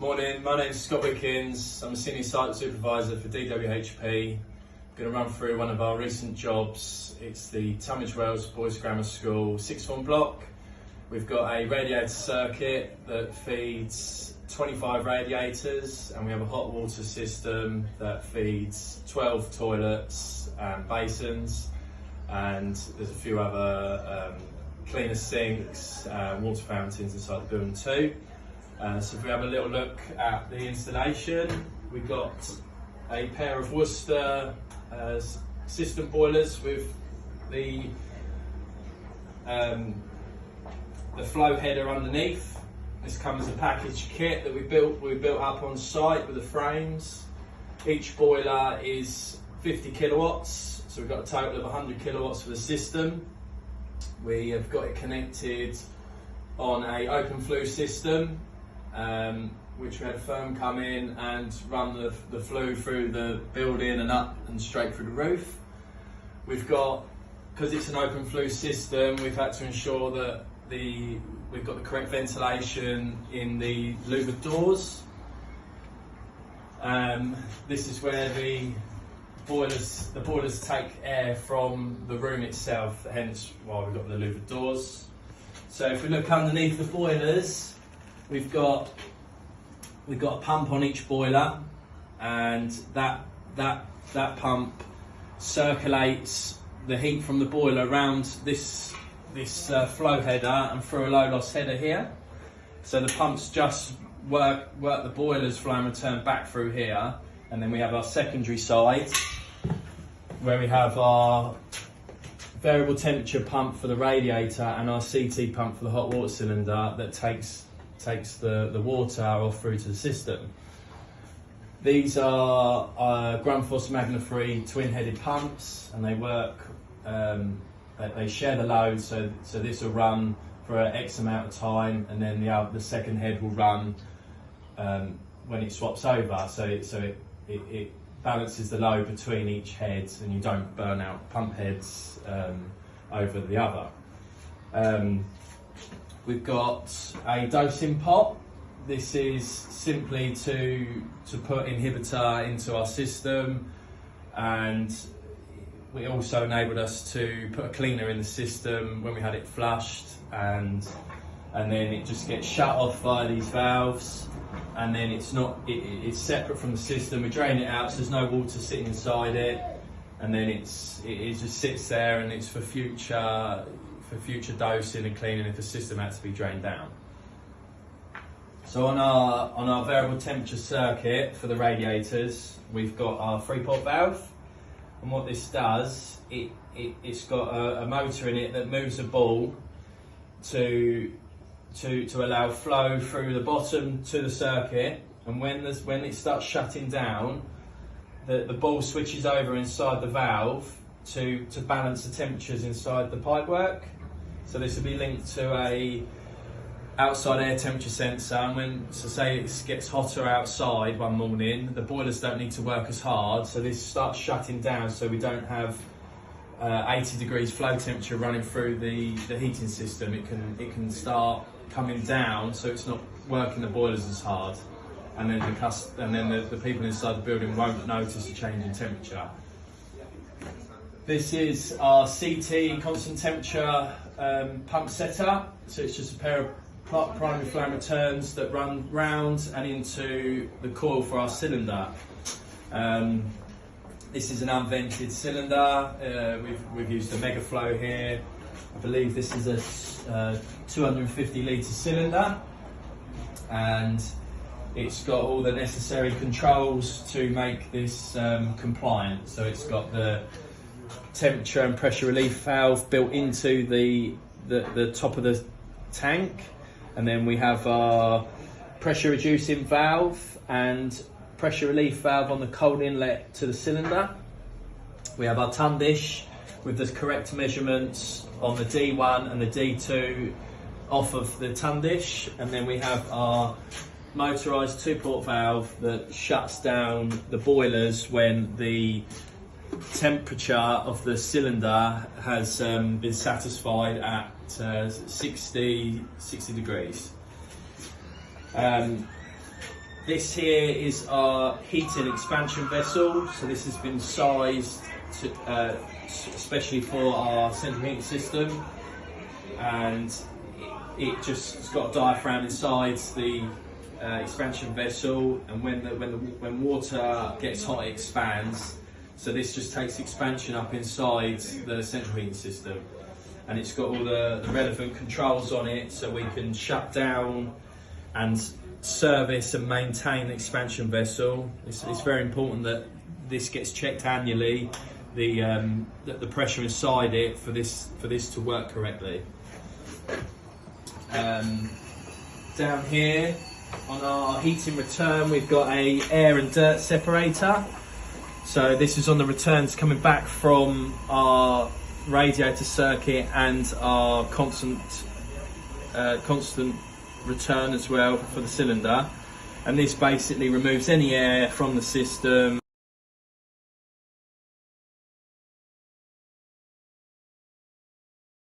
Morning, my name is Scott Wickens. I'm a Senior Site Supervisor for DWHP. I'm going to run through one of our recent jobs. It's the Tunbridge Wells Boys Grammar School sixth form block. We've got a radiator circuit that feeds 25 radiators, and we have a hot water system that feeds 12 toilets and basins, and there's a few other cleaner sinks, water fountains inside the building too. So if we have a little look at the installation, we've got a pair of Worcester system boilers with the flow header underneath. This comes as a packaged kit that we built up on site with the frames. Each boiler is 50 kilowatts, so we've got a total of 100 kilowatts for the system. We have got it connected on a open flue system, which we had a firm come in and run the flue through the building and up and straight through the roof. We've got, because it's an open flue system, we've had to ensure that we've got the correct ventilation in the louvered doors. This is where the boilers take air from the room itself, hence why we've got the louvered doors. So if we look underneath the boilers, we've got a pump on each boiler, and that pump circulates the heat from the boiler around this flow header and through a low loss header here. So the pumps just work the boiler's flow and return back through here, and then we have our secondary side where we have our variable temperature pump for the radiator and our CT pump for the hot water cylinder that takes the water off through to the system. These are Grundfos Magna-free twin-headed pumps, and they work. They share the load, so this will run for X amount of time, and then the second head will run when it swaps over. So it balances the load between each head, and you don't burn out pump heads over the other. We've got a dosing pot. This is simply to put inhibitor into our system, and it also enabled us to put a cleaner in the system when we had it flushed, and then it just gets shut off via these valves, and then it's separate from the system. We drain it out so there's no water sitting inside it, and then it just sits there, and it's for future dosing and cleaning if the system had to be drained down. So on our variable temperature circuit for the radiators, we've got our 3-pot valve, and what this does, it's got a motor in it that moves a ball to allow flow through the bottom to the circuit, and when it starts shutting down, the ball switches over inside the valve to balance the temperatures inside the pipework. So this will be linked to a outside air temperature sensor, and say it gets hotter outside one morning, the boilers don't need to work as hard, so this starts shutting down, so we don't have 80 degrees flow temperature running through the heating system. It can start coming down, so it's not working the boilers as hard, and then the people inside the building won't notice a change in temperature. This is our CT constant temperature pump setup. So it's just a pair of primary flame returns that run round and into the coil for our cylinder. This is an unvented cylinder. We've used a mega flow here. I believe this is a 250 litre cylinder, and it's got all the necessary controls to make this compliant. So it's got the temperature and pressure relief valve built into the top of the tank, and then we have our pressure reducing valve and pressure relief valve on the cold inlet to the cylinder. We have our ton dish with the correct measurements on the D1 and the D2 off of the ton dish, and then we have our motorised 2-port valve that shuts down the boilers when the temperature of the cylinder has been satisfied at 60 degrees. This here is our heating expansion vessel. So this has been sized to, especially for our central heating system, and it's got a diaphragm inside the expansion vessel, and when water gets hot, it expands. So this just takes expansion up inside the central heating system, and it's got all the relevant controls on it, so we can shut down and service and maintain the expansion vessel. It's very important that this gets checked annually, the pressure inside it for this to work correctly. Down here on our heating return, we've got a air and dirt separator. So this is on the returns coming back from our radiator circuit and our constant return as well for the cylinder, and this basically removes any air from the system